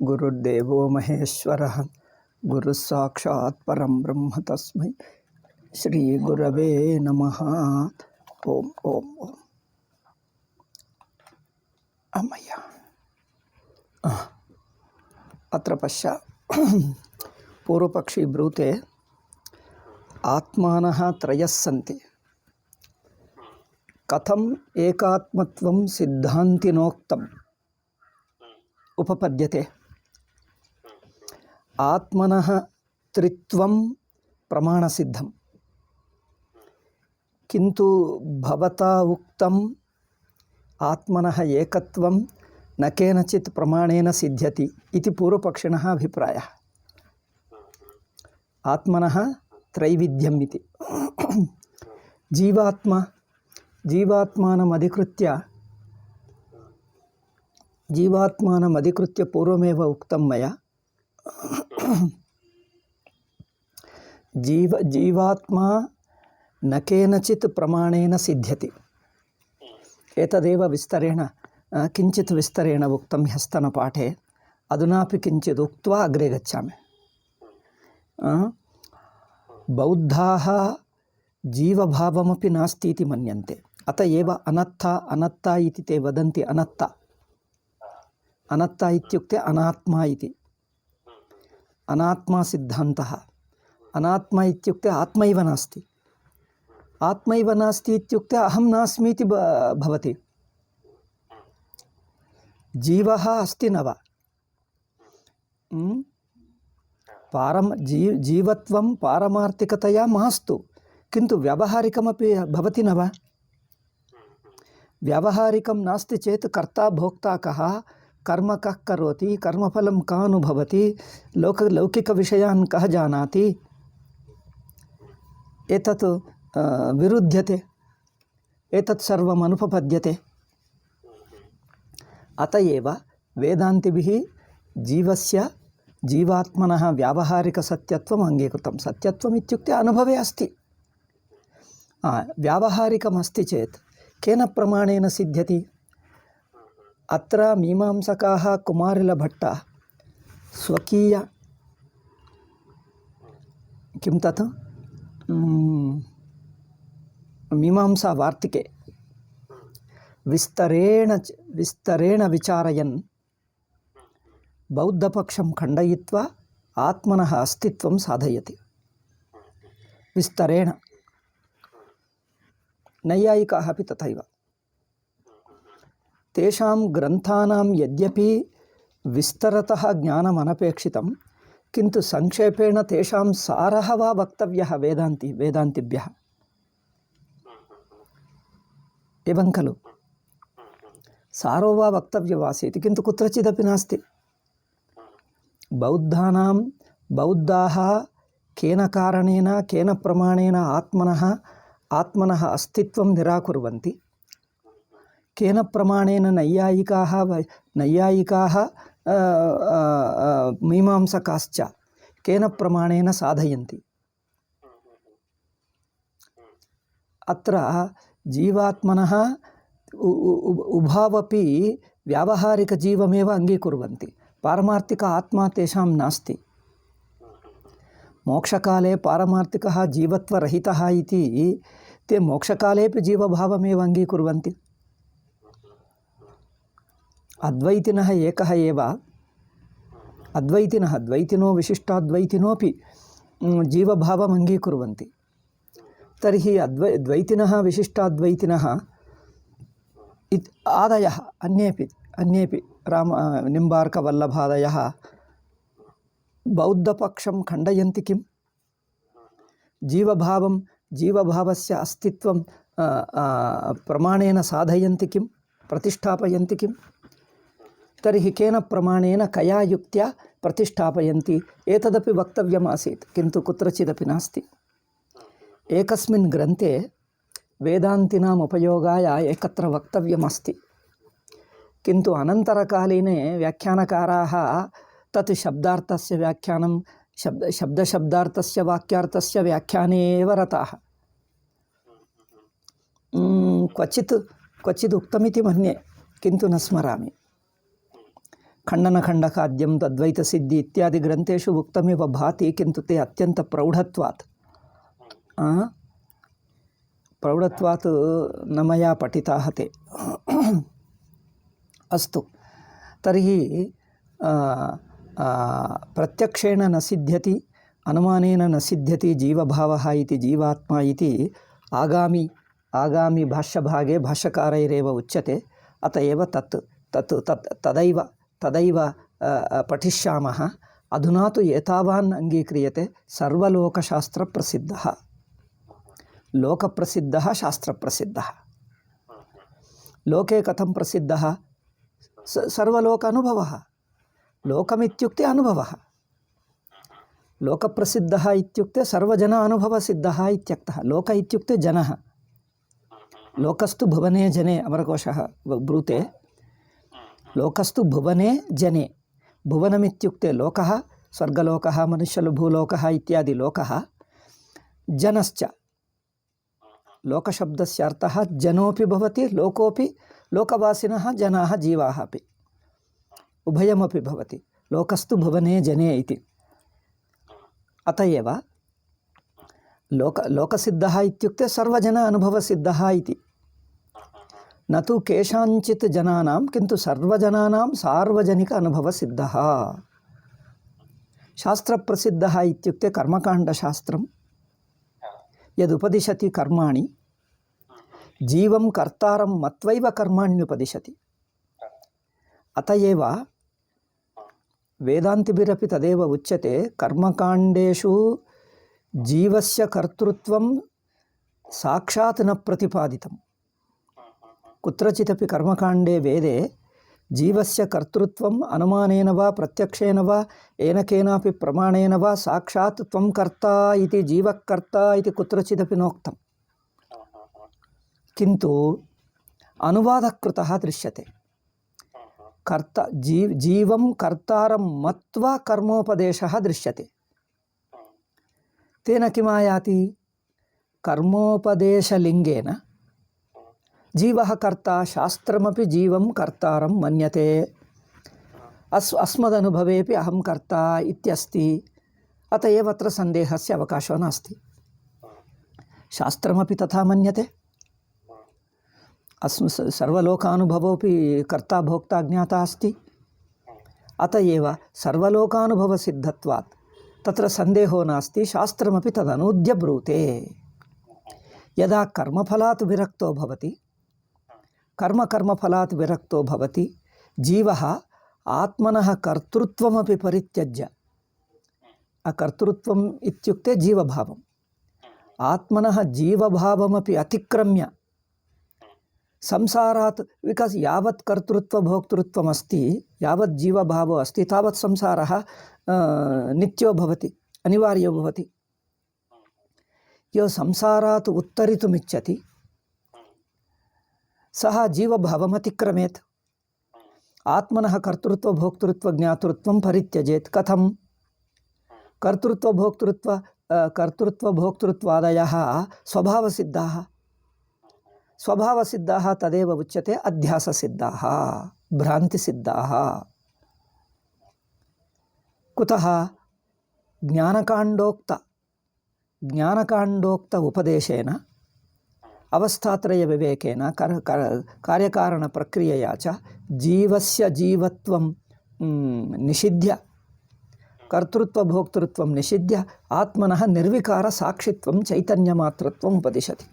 गुरुर्देवो महेश्वरः गुरुः साक्षात् परं ब्रह्म तस्मै श्री गुरवे नमः। ओम ओम ओम अमया अत्र पश्य पूर्वपक्षी ब्रूते आत्मानः त्रयः सन्ति कथम् एकात्मत्वं सिद्धान्तिनोक्तम् उपपद्यते। आत्मनः त्रित्वं प्रमाणसिद्धं किन्तु भवता उक्तम् आत्मनः एकत्वं न केनचित् प्रमाणेन सिद्ध्यति इति पूर्वपक्षिणः अभिप्रायः। आत्मनः त्रैविध्यम् इति जीवात्मानमधिकृत्य पूर्वमेव उक्तं मया। जीवात्मा न केनचित् प्रमाणेन सिद्ध्यति। एतदेव विस्तरेण किञ्चित् विस्तरेण उक्तं ह्यस्तनपाठे। अधुनापि किञ्चित् उक्त्वा अग्रे गच्छामि। बौद्धाः जीवभावमपि नास्ति इति मन्यन्ते। अत एव अनत्ता इति ते वदन्ति। अनत्ता इत्युक्ते अनात्मा इति। अनात्मा सिद्धान्तः। अनात्मा इत्युक्ते आत्मैव नास्ति। आत्मैव नास्ति इत्युक्ते अहं नास्मि इति भवति। जीवः अस्ति न वा? जीवत्वं पारमार्थिकतया मास्तु, किन्तु व्यावहारिकमपि भवति न वा? व्यावहारिकं नास्ति चेत् कर्ता भोक्ता कः, कर्म कः करोति, कर्मफलं कः अनुभवति, लौकिकविषयान् कः जानाति, एतत् विरुध्यते, एतत् सर्वम् अनुपपद्यते। अत एव वेदान्तिभिः जीवात्मनः व्यावहारिकसत्यत्वम् अङ्गीकृतं। सत्यत्वम् इत्युक्ते अनुभवे अस्ति। व्यावहारिकमस्ति चेत् केन प्रमाणेन सिद्ध्यति? अत्र मीमांसकाः कुमारिलभट्टः स्वकीय किं तत् मीमांसावार्तिके विस्तरेण विचारयन् बौद्धपक्षं खण्डयित्वा आत्मनः अस्तित्वं साधयति। विस्तरेण। नैयायिकाः अपि तथैव। तेषां ग्रन्थानां यद्यपि विस्तरतः ज्ञानम् अनपेक्षितं, किन्तु संक्षेपेण तेषां सारः वा वक्तव्यः वेदान्तिभ्यः। एवं खलु? सारो वा वक्तव्यमासीत्, किन्तु कुत्रचिदपि नास्ति। बौद्धाः केन कारणेन केन प्रमाणेन आत्मनः अस्तित्वं निराकुर्वन्ति, केन प्रमाणेन नैयायिकाः मीमांसकाश्च केन प्रमाणेन साधयन्ति। अत्र जीवात्मनः उभावपि व्यावहारिकजीवमेव अङ्गीकुर्वन्ति। पारमार्थिक आत्मा तेषां नास्ति। मोक्षकाले पारमार्थिकः जीवत्वरहितः इति ते मोक्षकालेपि जीवभावमेव अङ्गीकुर्वन्ति। अद्वैतिनः एकः एव। द्वैतिनो विशिष्टाद्वैतिनोपि जीवभावम् अङ्गीकुर्वन्ति। तर्हि द्वैतिनः विशिष्टाद्वैतिनः आदयः अन्येपि निम्बार्कवल्लभादयः बौद्धपक्षं खण्डयन्ति किम्? जीवभावस्य अस्तित्वं प्रमाणेन साधयन्ति किम्? प्रतिष्ठापयन्ति किम्? तर्हि केन प्रमाणेन कया युक्त्या प्रतिष्ठापयन्ति? एतदपि वक्तव्यमासीत्, किन्तु कुत्रचिदपि नास्ति। एकस्मिन् ग्रन्थे वेदान्तिनाम् उपयोगाय एकत्र वक्तव्यमस्ति, किन्तु अनन्तरकालीने व्याख्यानकाराः तत् शब्दार्थस्य व्याख्यानं शब्दशब्दार्थस्य वाक्यार्थस्य व्याख्याने एव रताः। क्वचित् उक्तमिति मन्ये, किन्तु न स्मरामि। खण्डनखण्डखाद्यं तद्वैतसिद्धि इत्यादि ग्रन्थेषु उक्तमिव भाति, किन्तु ते अत्यन्तप्रौढत्वात् प्रौढत्वात् न मया पठिताः ते। अस्तु, तर्हि प्रत्यक्षेण न सिद्ध्यति, अनुमानेन न सिद्ध्यति जीवभावः इति जीवात्मा इति आगामी भाष्यभागे भाष्यकारैरेव उच्यते। अत एव तदैव पठिष्यामः। अधुना तु एतावान् अङ्गीक्रियते, सर्वलोकशास्त्रप्रसिद्धः, लोकप्रसिद्धः शास्त्रप्रसिद्धः। लोके कथं प्रसिद्धः? सर्वलोक अनुभवः। लोकमित्युक्ते अनुभवः। लोकप्रसिद्धः इत्युक्ते सर्वजन अनुभवसिद्धः इत्यर्थः। लोक इत्युक्ते जनः। लोकस्तु भुवने जने, अमरकोशः ब्रूते। लोकस्तु भुवने जने। भुवनमित्युक्ते लोकः, स्वर्गलोकः, मनुष्यभूलोकः इत्यादि लोकः। जनश्च, लोकशब्दस्य अर्थः जनोपि भवति, लोकोपि, लोकवासिनः जनाः जीवाः अपि, उभयमपि भवति। लोकस्तु भुवने जने इति। अत एव लोकसिद्धः इत्युक्ते सर्वजन अनुभवसिद्धः इति। न तु केषाञ्चित् जनानां, किन्तु सर्वजनानां सार्वजनिक अनुभवसिद्धः। शास्त्रप्रसिद्धः इत्युक्ते कर्मकाण्डशास्त्रं यदुपदिशति कर्माणि, जीवं कर्तारं मत्वैव कर्माण्युपदिशति। अत एव वेदान्तिभिरपि तदेव उच्यते, कर्मकाण्डेषु जीवस्य कर्तृत्वं साक्षात् न प्रतिपादितं। कुत्रचिदपि कर्मकाण्डे वेदे जीवस्य कर्तृत्वम् अनुमानेन वा प्रत्यक्षेन वा येन केनापि प्रमाणेन वा साक्षात् त्वं कर्ता इति, जीवः कर्ता इति कुत्रचिदपि नोक्तं, किन्तु अनुवादः कृतः दृश्यते। कर्ता जीवं कर्तारं मत्वा कर्मोपदेशः दृश्यते। तेन किमायाति? कर्मोपदेशलिङ्गेन जीवः कर्ता, शास्त्रमपि जीवं कर्तारं मन्यते। अस्मदनुभवेपि अहं कर्ता इत्यस्ति। अत एव अत्र सन्देहस्य अवकाशो नास्ति। शास्त्रमपि तथा मन्यते। सर्वलोकानुभवोपि कर्ता भोक्ता ज्ञाता अस्ति। अत एव सर्वलोकानुभवसिद्धत्वात् तत्र सन्देहो नास्ति। शास्त्रमपि तदनूद्य ब्रूते। यदा कर्मफलात् विरक्तो भवति, कर्मफलात् विरक्तो भवति, जीवः आत्मनः कर्तृत्वमपि परित्यज्य, कर्तृत्वम् इत्युक्ते जीवभावम्, आत्मनः जीवभावमपि अतिक्रम्य संसारात्, बिकास् यावत् कर्तृत्वभोक्तृत्वमस्ति, यावत् जीवभावो अस्ति, तावत् संसारः नित्यो भवति, अनिवार्यो भवति। यो संसारात् उत्तरितुमिच्छति सः जीवभावम् अतिक्रमेत्, आत्मनः कर्तृत्वभोक्तृत्वज्ञातृत्वं परित्यजेत्। कथं? कर्तृत्वभोक्तृत्वादयः स्वभावसिद्धाः, स्वभावसिद्धाः तदेव उच्यते अध्याससिद्धाः, भ्रान्तिसिद्धाः। कुतः? ज्ञानकाण्डोक्त उपदेशेन, अवस्थात्रयविवेकेन, कार्यकारणप्रक्रियया च जीवस्य जीवत्वं निषिध्य, कर्तृत्वभोक्तृत्वं निषिध्य आत्मनः निर्विकारसाक्षित्वं चैतन्यमात्रत्वम् उपदिशति।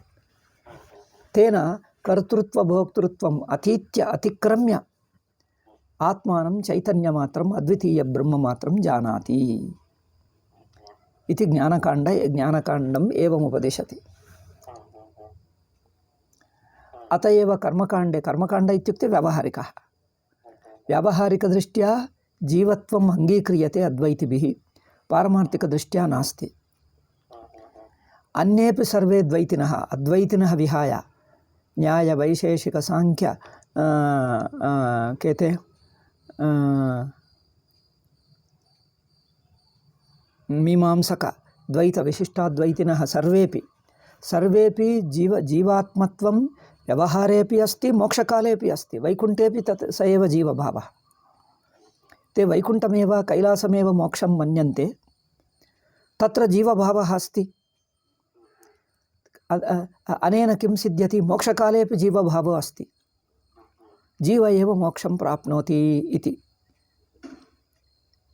तेन कर्तृत्वभोक्तृत्वम् अतीत्य अतिक्रम्य आत्मानं चैतन्यमात्रम् अद्वितीयब्रह्ममात्रं जानाति इति ज्ञानकाण्डम् एवम् उपदिशति। अत एव कर्मकाण्ड इत्युक्ते व्यावहारिकः, व्यावहारिकदृष्ट्या जीवत्वम् अङ्गीक्रियते अद्वैतिभिः, पारमार्थिकदृष्ट्या नास्ति। अन्येपि सर्वे द्वैतिनः, अद्वैतिनः विहाय न्याय वैशेषिक सांख्य केते मीमांसक द्वैत विशिष्टाद्वैतिनः सर्वेपि जीवात्मत्वं व्यवहारेपि अस्ति, मोक्षकालेपि अस्ति, वैकुण्ठेपि तत् स एव जीवभावः। ते वैकुण्ठमेव कैलासमेव मोक्षं मन्यन्ते तत्र जीवभावः अस्ति। अनेन किं सिद्ध्यति? मोक्षकालेपि जीवभावो अस्ति, जीव एव मोक्षं प्राप्नोति इति।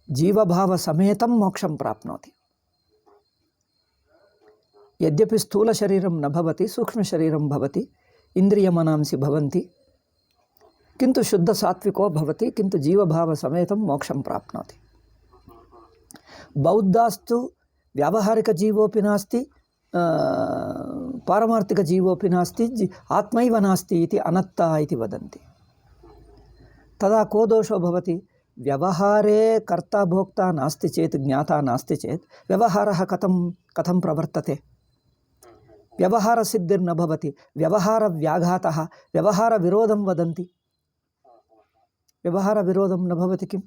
जीवभावसमेतं मोक्षं प्राप्नोति। यद्यपि स्थूलशरीरं न भवति, सूक्ष्मशरीरं भवति, इन्द्रियमनांसि भवन्ति, किन्तु शुद्धसात्विको भवति, किन्तु जीवभावसमेतं मोक्षं प्राप्नोति। बौद्धास्तु व्यावहारिकजीवोऽपि नास्ति, पारमार्थिकजीवोऽपि नास्ति, आत्मैव नास्ति इति अनत्ता इति वदन्ति। तदा को दोषो भवति? व्यवहारे कर्ता भोक्ता नास्ति चेत्, ज्ञाता नास्ति चेत् व्यवहारः कथं प्रवर्तते? व्यवहारसिद्धिर्न भवति। व्यवहारव्याघातः, व्यवहारविरोधं वदन्ति, व्यवहारविरोधं न भवति किम्?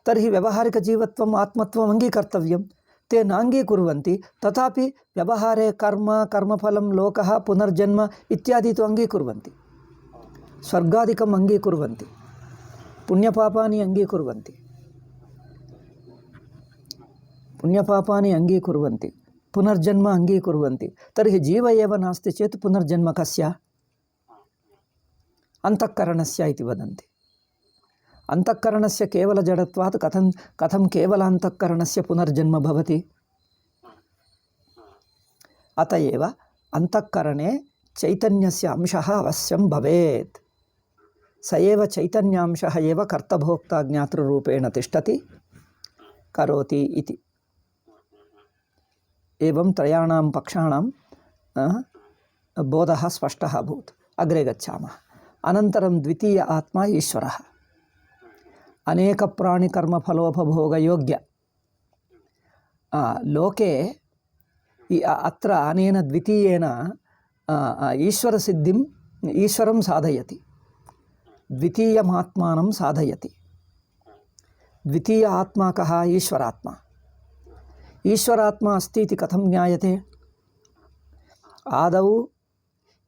तर्हि व्यवहारिकजीवत्वम् आत्मत्वम् अङ्गीकर्तव्यं। ते नाङ्गीकुर्वन्ति, तथापि व्यवहारे कर्म, कर्मफलं, लोकः, पुनर्जन्म इत्यादि तु अङ्गीकुर्वन्ति। स्वर्गादिकम् अङ्गीकुर्वन्ति, पुण्यपापानि अङ्गीकुर्वन्ति, पुण्यपापानि अङ्गीकुर्वन्ति, पुनर्जन्म अङ्गीकुर्वन्ति। तर्हि जीव एव नास्ति चेत् पुनर्जन्म कस्य? अन्तःकरणस्य इति वदन्ति। अन्तःकरणस्य केवलजडत्वात् कथं केवल अन्तःकरणस्य पुनर्जन्म भवति? अत एव अन्तःकरणे चैतन्यस्य अंशः अवश्यं भवेत्। स एव चैतन्यांशः एव कर्तभोक्ता ज्ञातृरूपेण तिष्ठति, करोति इति। एवं त्रयाणां पक्षाणां बोधः स्पष्टः अभूत्। अग्रे गच्छामः। अनन्तरं द्वितीय आत्मा ईश्वरः। अनेक प्राणिकर्मफलोपभोगयोग्य लोके अत्र अनेन द्वितीयेन ईश्वरसिद्धिं ईश्वरं साधयति, द्वितीयमात्मानं साधयति। द्वितीय आत्मा कः? ईश्वरात्मा। ईश्वरात्मा अस्ति इति कथं ज्ञायते? आदौ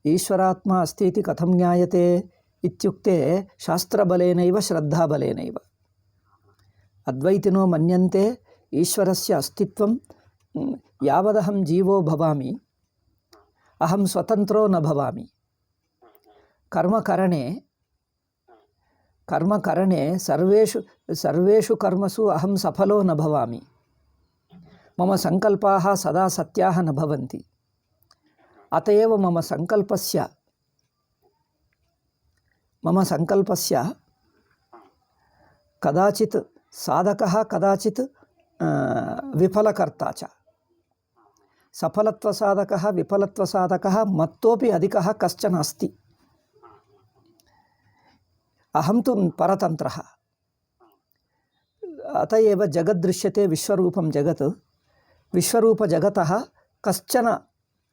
ईश्वरात्मा अस्ति इति कथं ज्ञायते इत्युक्ते शास्त्रबलेनैव श्रद्धाबलेनैव। अद्वैतिनो मन्यन्ते ईश्वरस्य अस्तित्वं यावदहं जीवो भवामि अहं स्वतन्त्रो न भवामि। कर्मकरणे सर्वेषु कर्मसु अहं सफलो न भवामि। मम संकल्पाः सदा सत्याः न भवन्ति। अतएव मम संकल्पस्य कदाचित् साधकः, कदाचित् विफलकर्ता च। सफलत्वसाधकः, विफलत्वसाधकः मत्तोपि अधिकः कश्चन अस्ति। अहं तु परतन्त्रः। अत एव जगद्दृश्यते विश्वरूपं जगत्। विश्वरूपजगतः कश्चन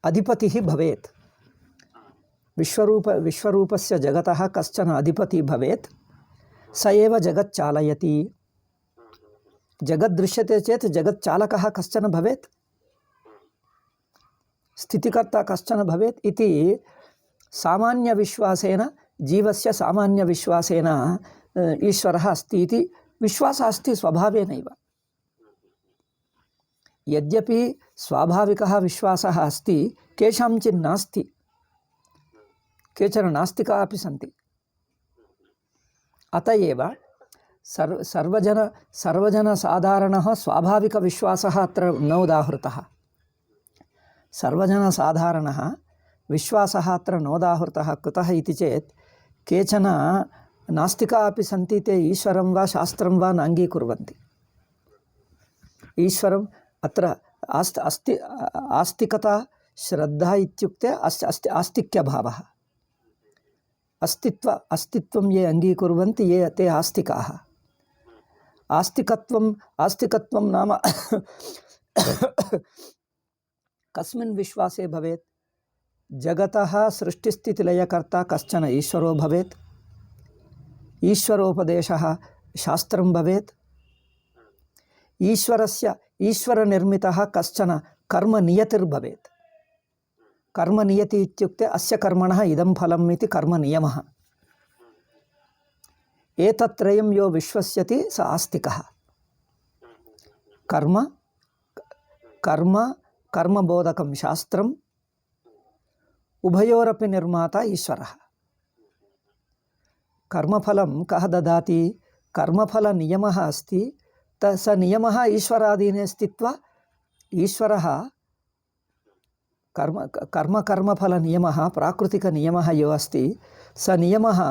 अधिपतिः भवेत्। विश्वरूपस्य जगतः कश्चन अधिपतिः भवेत्। स एव जगच्चालयति। जगद्दृश्यते चेत् जगच्चालकः कश्चन भवेत्, स्थितिकर्ता कश्चन भवेत् इति सामान्यविश्वासेन, जीवस्य सामान्यविश्वासेन ईश्वरः अस्ति इति विश्वासः अस्ति स्वभावेनैव। यद्यपि स्वाभाविकः विश्वासः अस्ति, केषाञ्चित् नास्ति। केचन नास्तिकाः अपि सन्ति। अत एव सर्वजनसाधारणः स्वाभाविकविश्वासः अत्र न उदाहृतः। सर्वजनसाधारणः विश्वासः अत्र नोदाहृतः। कुतः इति चेत् केचन नास्तिकाः अपि सन्ति। ते ईश्वरं वा शास्त्रं वा नाङ्गीकुर्वन्ति। ईश्वरम् अत्र आस्तिकता, श्रद्धा इत्युक्ते आस्तिक्यभावः। अस्तित्वं ये अङ्गीकुर्वन्ति ते आस्तिकाः। आस्तिकत्वं नाम कस्मिन् विश्वासे भवेत्? जगतः सृष्टिस्थितिलयकर्ता कश्चन ईश्वरो भवेत्। ईश्वरोपदेशः शास्त्रं भवेत्। ईश्वरनिर्मितः कश्चन कर्मनियतिर्भवेत्। कर्मनियति इत्युक्ते अस्य कर्मणः इदं फलम् इति कर्मनियमः। ఏతత్రయం యో విశ్వస్యతి స ఆస్తికః. కర్మ కర్మ కర్మబోధకం శాస్త్రం ఉభయోరపి నిర్మాత ఈశ్వరः. కర్మఫలం కః దదాతి? కర్మఫల నియమः अस्ति. స నియమः ఈశ్వరాధీనే స్థిత్వా ఈశ్వరः కర్మఫల నియమः ప్రాకృతిక నియమः యో अस्ति స నియమः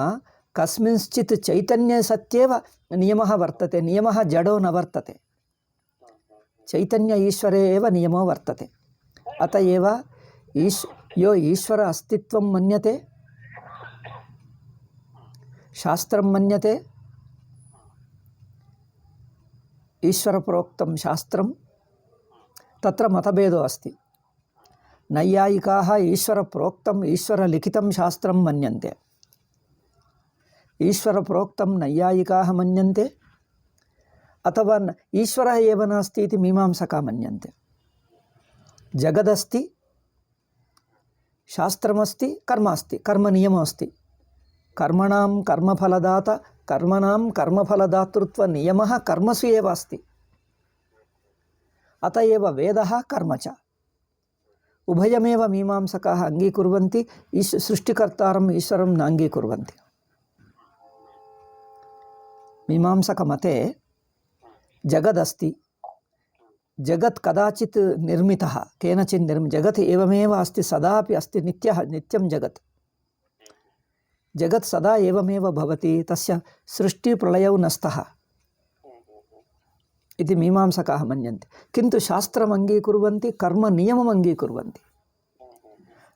కస్మింశ్చిత్ చైతన్యే సత్యేవ నియమः వర్తతే. నియమः జడో న వర్తతే. చైతన్య ఈశ్వరే ఏవ నియమో వర్తతే. అత ఏవ యో ఈశ్వర అస్తిత్వం మన్యతే, శాస్త్రం మన్యతే, ఈశ్వర ప్రోక్తం శాస్త్రం తత్ర మతభేదో అస్తి. నైయాయికాః ఈశ్వర ప్రోక్తం ఈశ్వర లిఖితం శాస్త్రం మన్యంతే. ఈశ్వర ప్రోక్తం నైయాయికాః మన్యంతే అథవా ఈశ్వరः ఏవ నాస్తి ఇతి మీమాంసకాः మన్యంతే. జగదస్తి, శాస్త్రమస్తి, కర్మ అస్తి, కర్మ నియమో అస్తి. కర్మణాం కర్మఫలదాత కర్మణాం కర్మఫలదాతృత్వ నియమः కర్మసు ఏవ అస్తి. అత ఏవ వేదः కర్మ చ ఉభయమేవ మీమాంసకాः అంగీకుర్వంతి. సృష్టికర్తారం ఈశ్వరం నాంగీకుర్వంతి. మీమాంసకమతే జగదస్తి, జగత్ కదాచిత్ నిర్మితः కేనచిత్ జగత్ ఏవమేవ అస్తి, సదాపి అస్తి, నిత్యం జగత్. జగత్ సదా ఏవమేవ భవతి, తస్య సృష్టి ప్రళయౌ నస్తః ఇది మీమాంసకాः మన్యంతే. కింటు శాస్త్రం అంగీకుర్వంతి, కర్మ నియమం అంగీకుర్వంతి.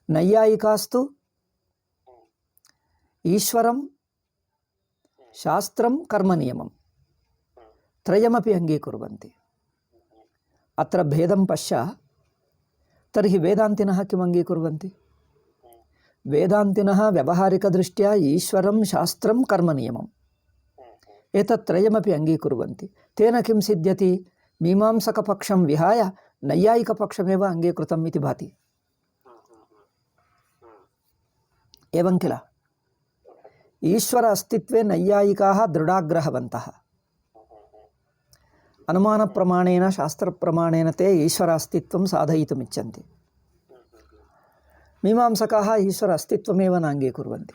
నైయాయికాస్తు ఈశ్వరం శాస్త్రం కర్మ నియమం త్రయమపి అంగీకుర్వంతి. అత్ర భేదం పశ్య. తర్హి వేదాంతినः కిం అంగీకుర్వంతి? వేదాంతినः వ్యవహారికదృష్ట్యా ఈశ్వరం శాస్త్రం కర్మ నియమం ఏతత్రయమపి అంగీకుర్వంతి. తేన కిం సిద్ధ్యతి? మీమాంసకపక్షం విహాయ నైయాయికపక్షమేవ అంగీకృతం ఇతి భాతి. ఏవం కిల? ఈశ్వర అస్తిత్వే నైయాయికాः దృఢాగ్రహవంతः. అనుమాన ప్రమాణేన శాస్త్ర ప్రమాణేన తే ఈశ్వర అస్తిత్వం సాధయితుమిచ్చంతి. మీమాంసకాः ఈశ్వర అస్తిత్వమేవ నాంగీకుర్వంతి.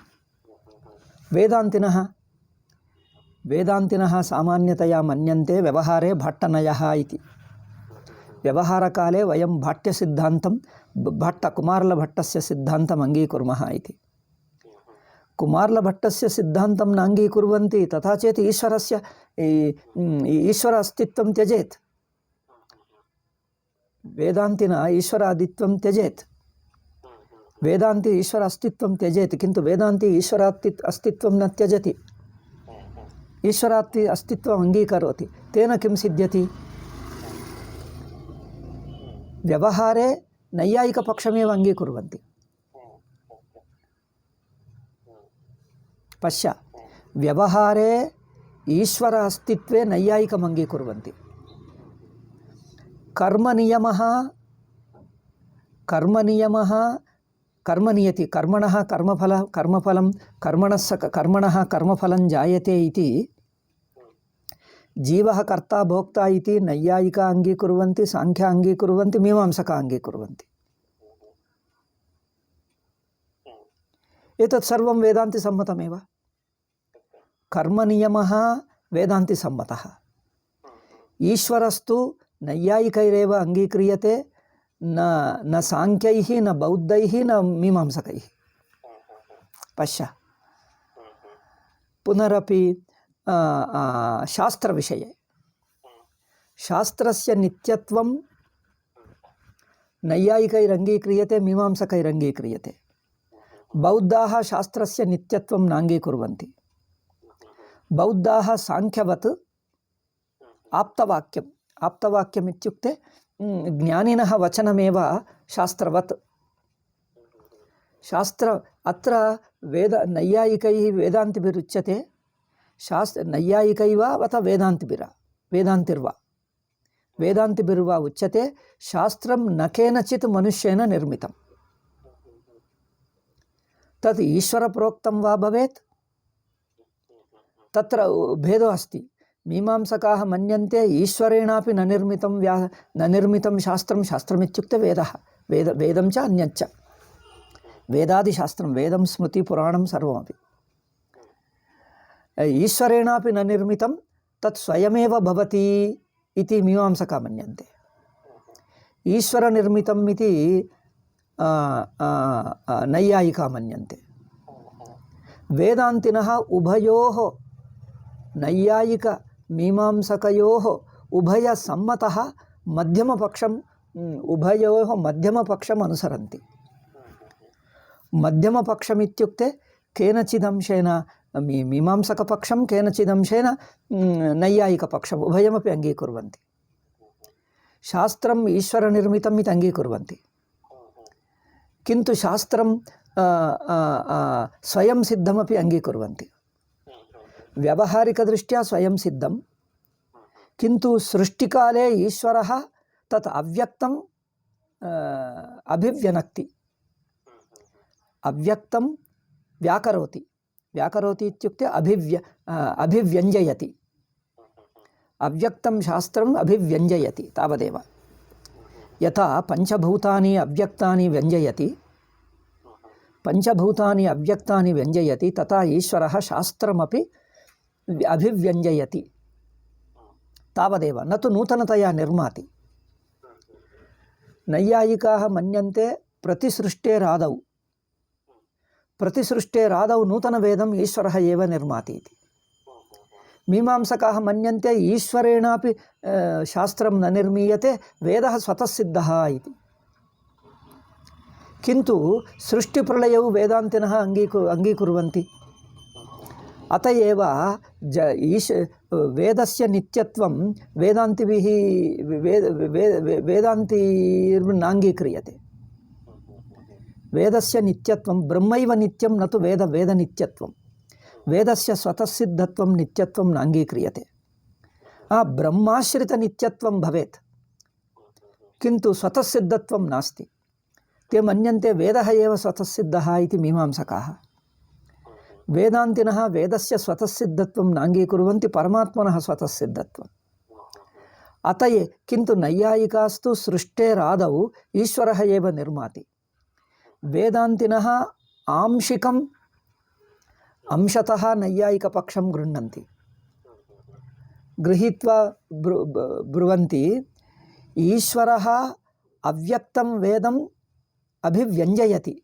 వేదాంతినः సామాన్యతయా మన్యంతే వ్యవహారే భట్టనయः ఇతి. వ్యవహారకాలే వయం భాట్యసిద్ధాంతం కుమార్లభట్టస్య సిద్ధాంతం అంగీకుర్మः ఇతి. కుమార్లభట్టస్య సిద్ధాంతం నాంగీకుర్వంతి. తథా చేత్ ఈశ్వర అస్తిత్వం త్యజేత్. వేదాంతిన ఈశ్వరాదిత్వం త్యజేత్. వేదాంతి ఈశ్వర అస్తిత్వం త్యజేత్. కింటు వేదాంతి ఈశ్వర అస్తిత్వం న త్యజతి. ఈశ్వరాత్తి అస్తిత్వం అంగీకరోతి. తేన కిం సిద్ధ్యతి? వ్యవహారే నైయాయికపక్షమేవ అంగీకుర్వంతి. పశ్య, వ్యవహారే ఈశ్వర అస్తిత్వే నైయాయికం అంగీకుర్వంతి. కర్మనియమः కర్మనియతి. కర్మణः కర్మఫలం కర్మణः కర్మఫలం జాయతే ఇతి జీవः కర్తా భోక్తా ఇతి నైయాయిక అంగీకుర్వంతి, సాంఖ్య అంగీకుర్వంతి, మీమాంసక అంగీకుర్వంతి. ఏతత్ సర్వం వేదాంతి సమ్మతమేవ. కర్మనియమः వేదాంతి సమ్మతः. ఈశ్వరస్తు నైయాయికైరేవ అంగీక్రియతే, న సాంఖ్యైః న బౌద్ధైః న మీమాంసకైః. పశ్య, పునరపి శాస్త్రవిషये శాస్త్రస్య నిత్యత్వం నైయాయికైరంగీక్రియతే, మీమాంసకైరంగీక్రియతే. బౌద్ధాः శాస్త్రస్య నిత్యత్వం నాంగీకుర్వంతి. బౌద్ధాः సాంఖ్యవత్ ఆప్తవాక్యం ఇత్యుక్తే జ్ఞానినः వచనమేవ శాస్త్రవత్. శాస్త్ర అత్ర నైయాయికైः వేదాంతిభిరుచ్యతే. నైయాయికైవా అథ వేదాంతిర్వా ఉచ్యతే. శాస్త్రం న కేనచిత్ మనుష్యేన నిర్మితం. తత్ ఈశ్వర ప్రోక్తం వా భవేత్ तत्र भेदो अस्ति। मीमांसकाः मन्यन्ते ईश्वरेणापि न निर्मितं शास्त्रं, शास्त्रमित्युक्ते वेदः, वेदं च अन्यच्च, वेदादिशास्त्रं, वेदं स्मृति पुराणं सर्वमपि ईश्वरेणापि न निर्मितं तत् स्वयमेव भवति इति मीमांसकाः मन्यन्ते। ईश्वरनिर्मितम् इति नैयायिकाः मन्यन्ते। वेदान्तिनः उभयोः, नैयायिक मीमांसकयोः उभयसम्मतः मध्यमपक्षम्, उभयोः मध्यमपक्षम् अनुसरन्ति। मध्यमपक्षमित्युक्ते केनचिदंशेन मीमांसकपक्षं, केनचिदंशेन नैयायिकपक्षम्, उभयमपि अङ्गीकुर्वन्ति। शास्त्रम् ईश्वरनिर्मितम् इति अङ्गीकुर्वन्ति, किन्तु शास्त्रं स्वयं सिद्धमपि अङ्गीकुर्वन्ति। व्यावहारिकदृष्ट्या स्वयं सिद्धं, किन्तु सृष्टिकाले ईश्वरः तत् अव्यक्तं अभिव्यनक्ति, अव्यक्तं व्याकरोति, व्याकरोति इत्युक्ते अभिव्यञ्जयति, अव्यक्तं शास्त्रम् अभिव्यञ्जयति, तावदेव। यथा पञ्चभूतानि अव्यक्तानि व्यञ्जयति, पंचभूतानि अव्यक्तानि व्यञ्जयति, तथा ईश्वरः शास्त्रमपि अभिव्यञ्जयति, तावदेव, न तु नूतनतया निर्माति। नैयायिकाः मन्यन्ते प्रतिसृष्टेरादौ नूतनवेदम् ईश्वरः एव निर्माति इति। मीमांसकाः मन्यन्ते ईश्वरेणापि शास्त्रं न निर्मीयते, वेदः स्वतः सिद्धः इति। किन्तु सृष्टिप्रलयौ वेदान्तिनः अङ्गीकुर्वन्ति। अत एव वेदस्य नित्यत्वं वेदान्तिर्नाङ्गीक्रियते। वेदस्य नित्यत्वं ब्रह्मैव नित्यं, न तु वेदनित्यत्वं। वेदस्य स्वतः सिद्धत्वं नित्यत्वं नाङ्गीक्रियते। ब्रह्माश्रितनित्यत्वं भवेत्, किन्तु स्वतः सिद्धत्वं नास्ति। ते मन्यन्ते वेदः एव स्वतः सिद्धः इति मीमांसकाः। वेदान्तिनः वेदस्य स्वतः सिद्धत्वं नाङ्गीकुर्वन्ति, परमात्मनः स्वतः सिद्धत्वम्। किन्तु नैयायिकास्तु सृष्टेरादौ ईश्वरः एव निर्माति। वेदान्तिनः आंशिकम् अंशतः नैयायिकपक्षं गृह्णन्ति, गृहीत्वा ब्रुवन्ति ईश्वरः अव्यक्तं वेदम् अभिव्यञ्जयति,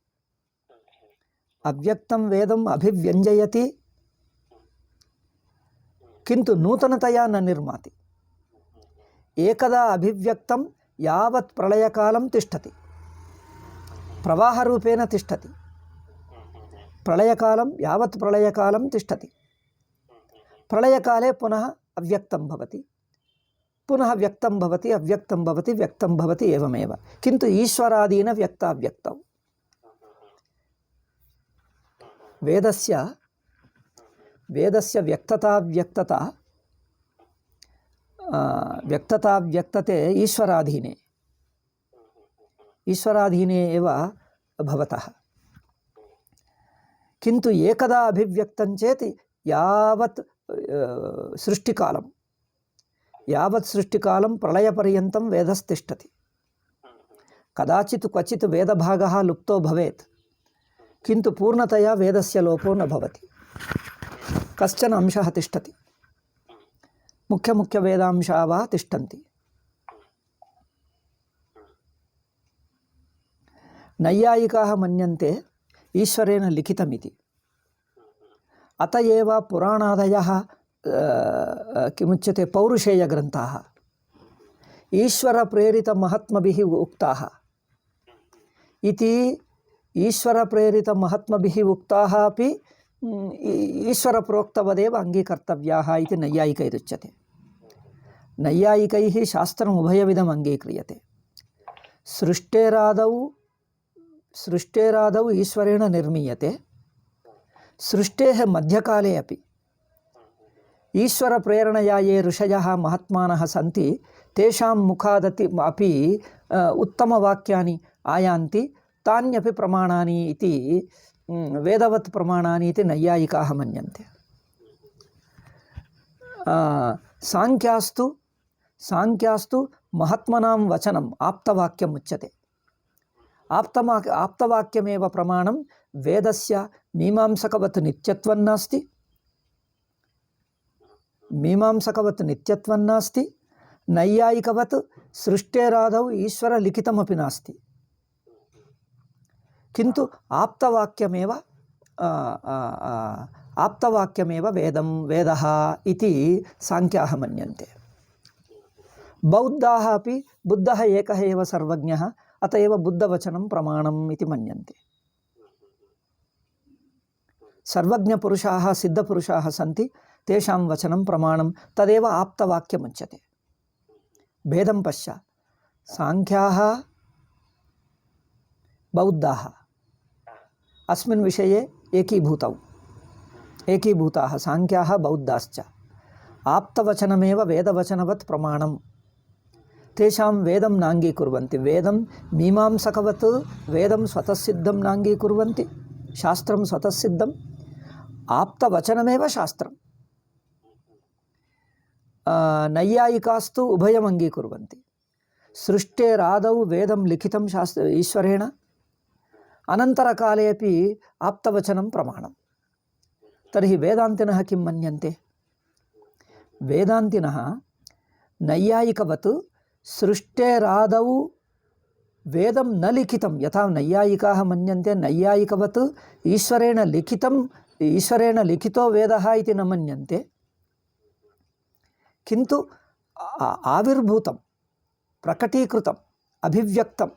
अव्यक्तं वेदम् अभिव्यञ्जयति, किन्तु नूतनतया न निर्माति। एकदा अभिव्यक्तं यावत् प्रलयकालं तिष्ठति, प्रवाहरूपेण तिष्ठति, प्रलयकालं यावत् प्रलयकालं तिष्ठति। प्रलयकाले पुनः अव्यक्तं भवति, पुनः व्यक्तं भवति, अव्यक्तं भवति, व्यक्तं भवति, एवमेव। किन्तु ईश्वरादीन व्यक्ताव्यक्तौ। वेदस्य व्यक्तताव्यक्तते ईश्वराधीने एव भवतः। किन्तु एकदा अभिव्यक्तं चेत् यावत् सृष्टिकालं प्रलयपर्यन्तं वेदस्तिष्ठति। कदाचित् क्वचित् वेदभागः लुप्तो भवेत्, किन्तु पूर्णतया वेदस्य लोपो न भवति। कश्चन अंशः तिष्ठति, मुख्यवेदांशाः वा तिष्ठन्ति। नैयायिकाः मन्यन्ते ईश्वरेण लिखितमिति। अत एव पुराणादयः किमुच्यते पौरुषेयग्रन्थाः ईश्वरप्रेरितमहात्मभिः उक्ताः इति। ईश्वरप्रेरितमहात्मभिः उक्ताः अपि ईश्वरप्रोक्तवदेव अङ्गीकर्तव्याः इति नैयायिकैरुच्यते। नैयायिकैः शास्त्रम् उभयविधम् अङ्गीक्रियते। सृष्टेरादौ ईश्वरेण निर्मीयते, सृष्टेः मध्यकाले अपि ईश्वरप्रेरणया ये ऋषयः महात्मानः सन्ति, तेषां मुखादपि उत्तमवाक्यानि आयान्ति, तान्यपि प्रमाणानि इति वेदवत् प्रमाणानि इति नैयायिकाः मन्यन्ते। సాంఖ్యాస్తు మహాత్మనాం వచనం ఆప్తవాక్యం ఉచ్యతే. ఆప్తవాక్యమేవ ప్రమాణం. వేదస్య మీమాంసకవత్ నిత్యత్వం నాస్తి నైయాయికవత్ సృష్టేరాదౌ ఈశ్వర లిఖితమపి నాస్తి. కింటు ఆప్తవాక్యమేవ వేదః ఇతి సాంఖ్యాः మన్యంతే. బౌద్ధాः अपि బుద్ధः ఏకः एव సర్వజ్ఞः అత ఏవ బుద్ధవచనం ప్రమాణం ఇతి మన్యంతే. సర్వజ్ఞపురుషాः సిద్ధపురుషాः సంతి తేషాం వచనం ప్రమాణం తదేవ ఆప్తవాక్యముచ్యతే. భేదం పశ్య. సాంఖ్యాः బౌద్ధాः अस्मिन् विषये ఏకీభూతాः సాంఖ్యాः బౌద్ధాశ్చ. ఆప్తవచనమేవ వేదవచనవత్ ప్రమాణం. తేషాం వేదం నాంగీకుర్వంతి. వేదం మీమాంసకవత్ వేదం స్వతఃసిద్ధం నాంగీకుర్వంతి. శాస్త్రం స్వతఃసిద్ధం. ఆప్తవచనమేవ శాస్త్రం. నైయాయికాస్తు ఉభయం అంగీకుర్వంతి. సృష్టేరాదౌ వేదం లిఖితం ఈశ్వరేణ అనంతరకాలే అపి ఆప్తవచనం ప్రమాణం. తర్హి వేదాంతినః కిం మన్యంతే? వేదాంతినః నైయాయికవత్ సృష్టేరాదౌ వేదం న లిఖితం. యథా నైయాయికాः మన్యంతే నైయాయికవత్ ఈశ్వరేణ లిఖితో వేదः ఇతి న మన్యంతే. కింటు ఆవిర్భూతం, ప్రకటీకృతం, అభివ్యక్తం,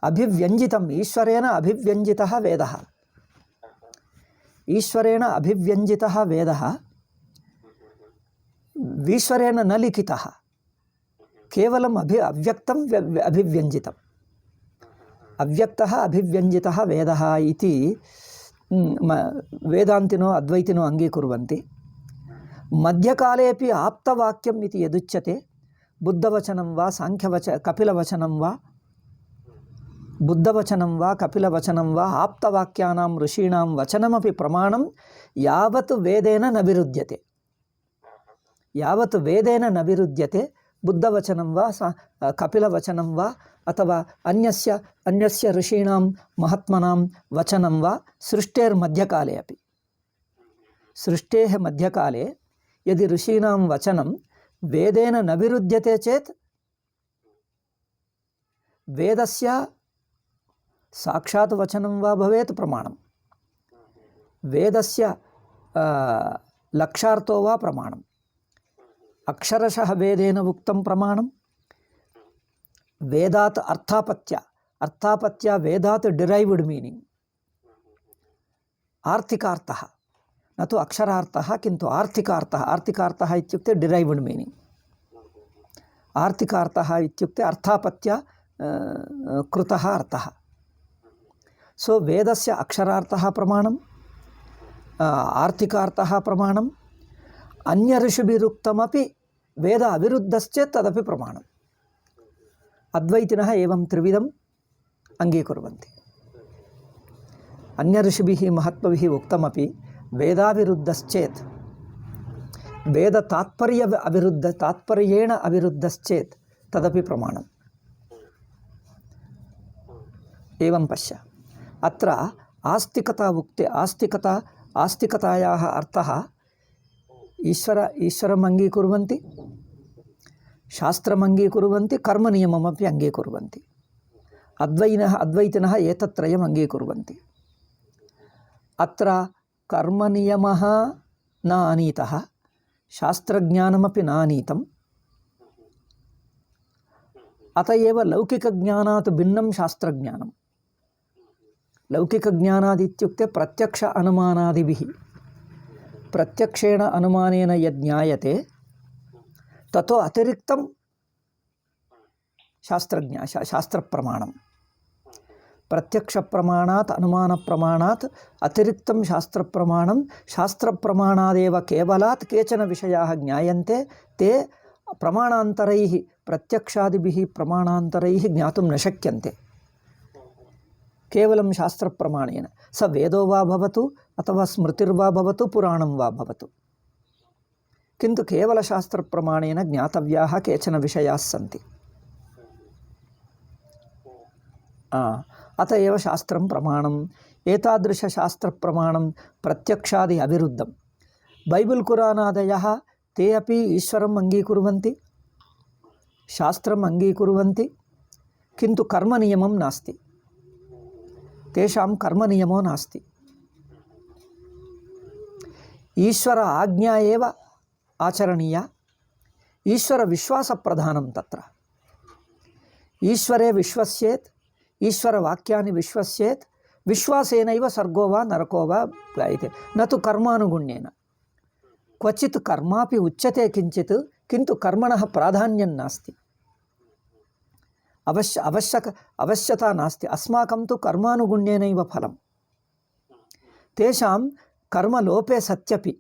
అభివ్యంజితం ఈశ్వరేణ అభివ్యంజితः వేదः. ఈశ్వరేణ అభివ్యంజితः వేదः ఈశ్వరేణ న లిఖితः. కేవలం అవ్యక్తం అభివ్యంజితం. అవ్యక్తः అభివ్యంజితः వేదः ఇతి వేదాంతినో అద్వైతినో అంగీకుర్వంతి. మధ్యకాలే అపి ఆప్తవాక్యం ఇది యదుచ్యతే. బుద్ధవచనం వా కపిలవచనం వా బుద్ధవచనం వా కపిలవచనం వా ఆప్తవాక్యానాం ఋషీణాం వచనమపి ప్రమాణం యావత్ వేదేన న విరుధ్యతే. బుద్ధవచనం వా కపిలవచనం వా అథవా అన్యస్య ఋషీణాం మహాత్మనాం వచనం వా సృష్టేర్మధ్యకాలే అపి. సృష్టేః మధ్యకాలే యది ఋషీణాం వచనం వేదేన న విరుధ్యతే చేత్ వేదస్య సాక్షాత్ వచనం వా భవేత్ ప్రమాణం. వేదస్య లక్ష్యార్థో వా ప్రమాణం. అక్షరశః వేదేన ఉక్తం ప్రమాణం. వేదాత్ అర్థాపత్య వేదాత్ డిరైవ్డ్ మీనింగ్. ఆర్థికార్థः न तु अक्षरार्थः किन्तु आर्थिकार्थः. आर्थिकार्थः इत्युक्ते डिरैव्ड मीनिंग. आर्थिकार्थः इत्युक्ते अर्थापत्य कृतः अर्थः. सो वेदस्य अक्षरार्थः प्रमाणम्, आर्थिकार्थः प्रमाणम्. अन्य ऋषिभिरुक्तमपि वेद अविरुद्धश्चेत् तदपि प्रमाणम्. अद्वैतिनः एवं त्रिविधम् अङ्गीकुर्वन्ति. अन्य ऋषिभिः महात्मभिः उक्तमपि వేదావిరుద్ధశ్చేత్ వేద తాత్పర్యేణ అవిరుద్ధశ్చేత్ తదపి ప్రమాణం. ఏవం పశ్య. అత్ర ఆస్తికతాయాः అర్థः ఈశ్వరం అంగీకుర్వంతి, శాస్త్రం అంగీకుర్వంతి, కర్మనియమమపి అంగీకుర్వంతి. అద్వైతినः ఏతత్రయం అంగీకుర్వంతి. అత్ర కర్మనియమः न आनीतः, शास्त्रज्ञानमपि न आनीतम्. अत एव लौकिकज्ञानात् भिन्नं शास्त्रज्ञानं. लौकिकज्ञानादित्युक्ते प्रत्यक्ष अनुमानादिभिः. प्रत्यक्षेण अनुमानेन यज्ञायते ततो अतिरिक्तं शास्त्रप्रमाणं. प्रत्यक्षप्रमाणात् अनुमानप्रमाणात् अतिरिक्तं शास्त्रप्रमाणं. शास्त्रप्रमाणादेव केवलात् केचन विषयाः ज्ञायन्ते. ते प्रमाणान्तरैः प्रत्यक्षादिभिः प्रमाणान्तरैः ज्ञातुं न शक्यन्ते. केवलं शास्त्रप्रमाणेन स वेदो वा भवतु अथवा स्मृतिर्वा भवतु पुराणं वा भवतु. किन्तु केवलशास्त्रप्रमाणेन ज्ञातव्याः केचन विषयाः सन्ति। अत एव शास्त्रं प्रमाणम्। एतादृशशास्त्रप्रमाणं प्रत्यक्षादि अविरुद्धं। बैबल् कुरानादयः ते अपि ईश्वरम् अङ्गीकुर्वन्ति, शास्त्रम् अङ्गीकुर्वन्ति, किन्तु कर्मनियमं नास्ति, तेषां कर्मनियमो नास्ति। ईश्वर आज्ञा एव आचरणीया, ईश्वरविश्वासप्रधानं तत्र। ईश्वरे विश्वस्येत्, ईश्वरवाक्यानि विश्वस्येत्, विश्वासेनैव स्वर्गो वा नरको वा इति, न तु कर्मानुगुण्येन। क्वचित् कर्मापि उच्यते किञ्चित्, किन्तु कर्मणः प्राधान्यं नास्ति, आवश्यकता नास्ति। अस्माकं तु कर्मानुगुण्येनैव फलं। तेषां कर्मलोपे सत्यपि,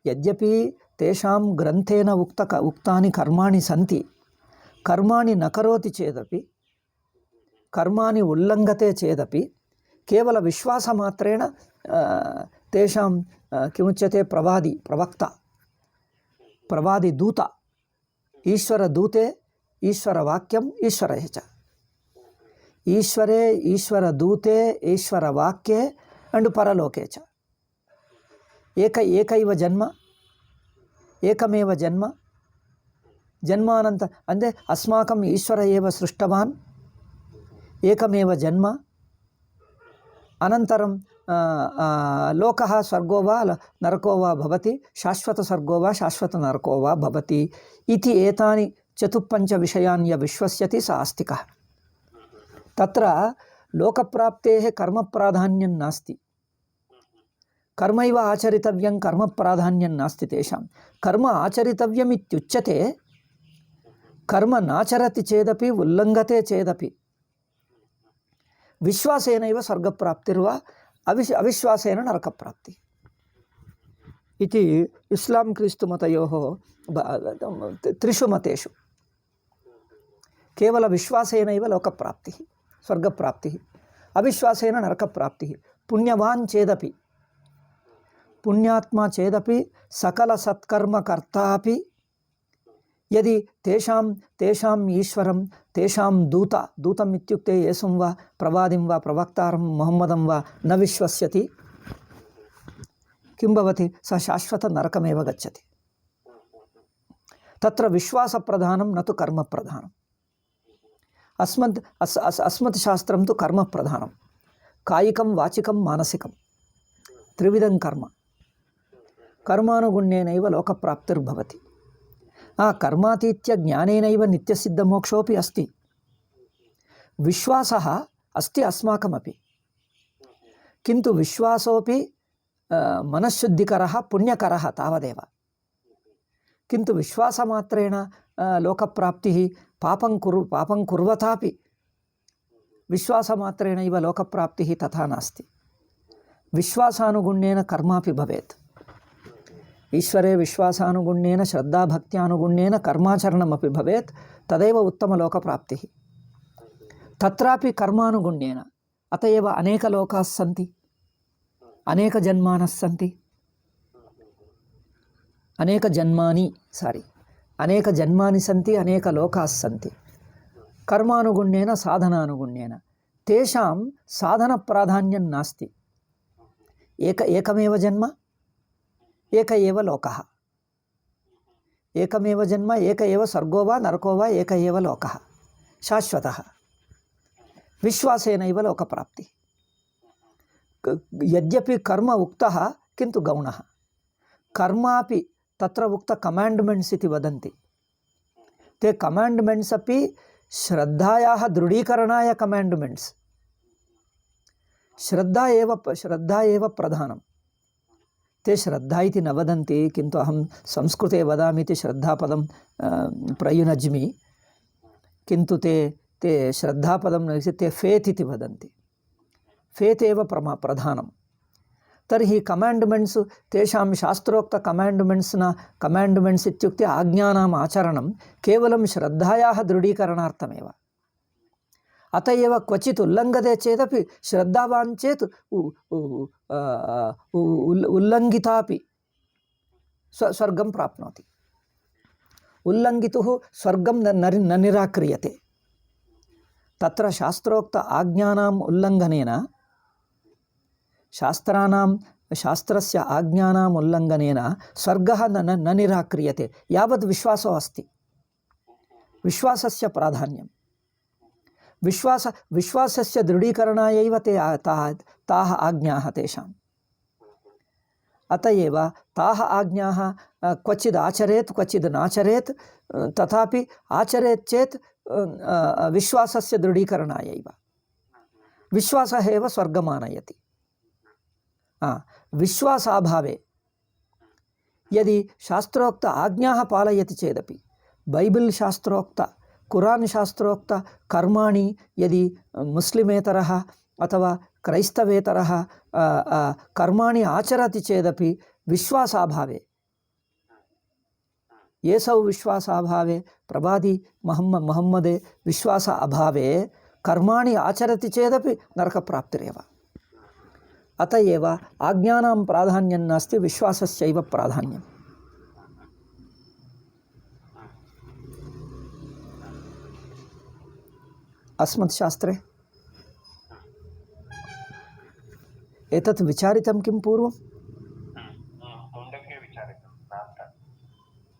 यद्यपि तेषां ग्रन्थेन उक्तानि कर्माणि सन्ति, कर्माणि न करोति चेदपि, कर्माणि उल्लङ्घते चेदपि, केवल विश्वासमात्रेण तेषां किमुच्यते प्रवक्ता, प्रवादिदूत, ईश्वरदूते, ईश्वरवाक्यम् ईश्वरे च, ईश्वरे, ईश्वरदूते, ईश्वरवाक्ये अंड परलोके च एकैव जन्म, एकमेव जन्म, जन्मानन्त अंदे अस्माकम् ईश्वर एव सृष्टवान्, एकमेव जन्म, अनन्तरं लोकः स्वर्गो वा नरको वा भवति, शाश्वत स्वर्गो वा शाश्वत नरको वा भवति इति एतानि चतुःपञ्च विषयान् य विश्वस्यति स आस्तिकः। तत्र लोकप्राप्तेः कर्मप्राधान्यं नास्ति, कर्मैव आचरितव्यं, कर्मप्राधान्यं नास्ति तेषां। कर्म आचरितव्यम् इत्युच्यते, कर्म नाचरति चेदपि, उल्लङ्घते चेदपि, विश्वासेनैव स्वर्गप्राप्तिर्वा अविश्वासेन नरकप्राप्तिः इति इस्लां क्रिस्तुमतयोः त्रिषु mateषु केवल विश्वासेनैव लोकप्राप्तिः, स्वर्गप्राप्तिः, अविश्वासेन नरकप्राप्तिः। पुण्यवान् चेदपि, पुण्यात्मा चेदपि, सकल सत्कर्मकर्तापि यदि तेषाम् ईश्वरं, तेषां दूतम् इत्युक्ते येसुं वा प्रवादिं वा प्रवक्तारं मोहम्मदं वा न विश्वस्यति, किं भवति? स शाश्वत नरकमेव गच्छति। तत्र विश्वासप्रधानं न तु कर्मप्रधानम्। अस्मत् शास्त्रं तु कर्मप्रधानं, कायिकं, वाचिकं, मानसिकं, त्रिविधं कर्म। कर्मानुगुण्येनैव लोकप्राप्तिर्भवति। कर्मातीत्य ज्ञानेनैव नित्यसिद्धमोक्षोऽपि अस्ति। विश्वासः अस्ति अस्माकमपि, किन्तु विश्वासोऽपि मनःशुद्धिकरः, पुण्यकरः तावदेव। किन्तु विश्वासमात्रेण लोकप्राप्तिः, पापं कुर्वतापि विश्वासमात्रेणैव लोकप्राप्तिः तथा नास्ति। विश्वासानुगुण्येन कर्मापि भवेत्। ईश्वरे विश्वासानुगुण्येन, श्रद्धाभक्त्यानुगुण्येन कर्माचरणमपि भवेत्, तदेव उत्तमलोकप्राप्तिः। तत्रापि कर्मानुगुण्येन। अत एव अनेकलोकाः सन्ति, अनेकजन्मानः सन्ति, अनेकजन्मानि सन्ति, अनेकलोकाः सन्ति। कर्मानुगुण्येन, साधनानुगुण्येन तेषां साधनप्राधान्यं नास्ति। एकमेव जन्म, एक एव लोकः, एकमेव जन्म, एक एव स्वर्गो वा नरको वा, एक एव लोकः शाश्वतः। विश्वासेनैव लोकप्राप्तिः। यद्यपि कर्म उक्तः, किन्तु गौणः। कर्मापि तत्र उक्त कमाण्ड्मेण्ट्स् इति वदन्ति। ते कमाण्ड्मेण्ट्स् अपि श्रद्धायाः दृढीकरणाय कमाण्ड्मेण्ट्स्। श्रद्धा एव प्रधानं। ते श्रद्धा इति न वदन्ति, किन्तु अहं संस्कृते वदामि इति श्रद्धापदं प्रयुनज्मि, किन्तु ते श्रद्धापदं न, ते फेत् इति वदन्ति। फेत् एव प्रधानं। तर्हि कमाण्ड्मेण्ट्स्, तेषां शास्त्रोक्त कमाण्ड्मेण्ट्स् इत्युक्ते आज्ञानाम् आचरणं केवलं श्रद्धायाः दृढीकरणार्थमेव। अत एव क्वचित् उल्लङ्घते चेदपि श्रद्धावान् चेत् उल्लङ्घितापि स्वर्गं प्राप्नोति। उल्लङ्घितुः स्वर्गं न निराक्रियते। तत्र शास्त्रोक्त आज्ञानाम् उल्लङ्घनेन शास्त्रस्य आज्ञानाम् उल्लङ्घनेन स्वर्गः न निराक्रियते यावद् विश्वासो अस्ति। विश्वासस्य प्राधान्यं, विश्वासस्य दृढीकरणाय एव ताः आज्ञाः तेषाम्। अत एव ताः आज्ञाः क्वचिद् आचरेत् क्वचिद् नाचरेत्, तथापि आचरेत् चेत् विश्वासस्य दृढीकरणाय एव। विश्वासः एव स्वर्गमानयति। विश्वासाभावे यदि शास्त्रोक्त आज्ञाः पालयति चेदपि, बैबल् शास्त्रोक्त कुरान् शास्त्रोक्त कर्माणि यदि मुस्लिमेतरः अथवा क्रैस्तवेतरः कर्माणि आचरति चेदपि विश्वासाभावे, येसौ विश्वासाभावे, प्रवादी मोहम्मदे विश्वास अभावे कर्माणि आचरति चेदपि नरकप्राप्तिरेव। अत एव आज्ञानां प्राधान्यं नास्ति, विश्वासस्यैव प्राधान्यम्। अस्मत्शास्त्रे एतत् विचारितं किं पूर्वं?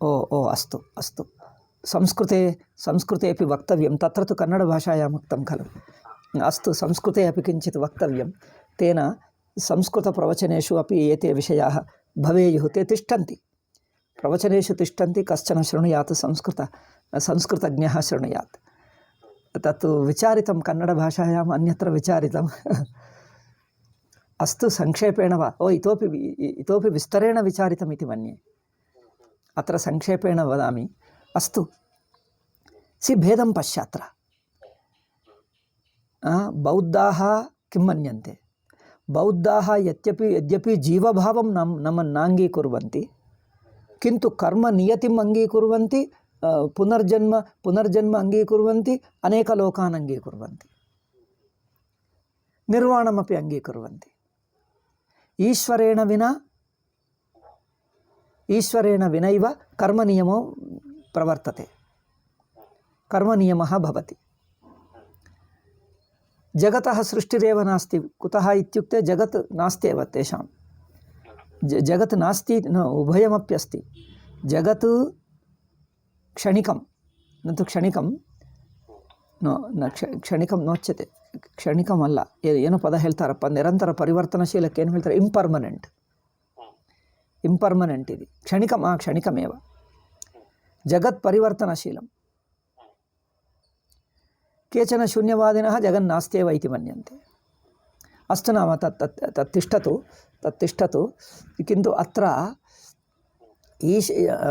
ओ अस्तु अस्तु। संस्कृते अपि वक्तव्यं। तत्र तु कन्नडभाषायाम् उक्तं खलु। अस्तु, संस्कृते अपि किञ्चित् वक्तव्यं। तेन संस्कृतप्रवचनेषु अपि एते विषयाः भवेयुः। ते तिष्ठन्ति, प्रवचनेषु तिष्ठन्ति। कश्चन शृणुयात्, संस्कृतज्ञः शृणुयात्। तत् विचारितं कन्नडभाषायाम्, अन्यत्र विचारितम्। अस्तु, संक्षेपेण वा? इतोपि विस्तरेण विचारितम् इति मन्ये। अत्र संक्षेपेण वदामि। अस्तु, भेदं पश्यात्र। बौद्धाः किं मन्यन्ते? बौद्धाः यद्यपि जीवभावं नाङ्गीकुर्वन्ति, किन्तु कर्मनियतिम् अङ्गीकुर्वन्ति, पुनर्जन्म अङ्गीकुर्वन्ति, अनेकलोकान् अङ्गीकुर्वन्ति, निर्वाणमपि अङ्गीकुर्वन्ति। ईश्वरेण विनैव कर्मनियमो प्रवर्तते, कर्मनियमः भवति। जगतः सृष्टिरेव नास्ति। कुतः इत्युक्ते जगत् नास्त्येव तेषां। जगत् नास्ति, न, उभयमप्यस्ति। जगत् क्षणिकं, न तु क्षणिकं, क्षणिकं नोच्यते, क्षणिकमಲ್ಲ, ಏನು ಪದ ಹೇಳ್ತಾರಪ್ಪ, ನಿರಂತರ ಪರಿವರ್ತನಶೀಲಕ್ಕೆ ಏನು ಹೇಳ್ತಾರೆ? ಇಂಪರ್ಮನೆಂಟ್ ಇದು ಕ್ಷಣಿಕಮೇವ। ಜಗತ್ ಪರಿವರ್ತನಶೀಲಂ। केचन शून्यवादिनः जगन्नास्त्येव इति मन्यन्ते। अस्तु, नाम तत् तिष्ठतु। किन्तु अत्र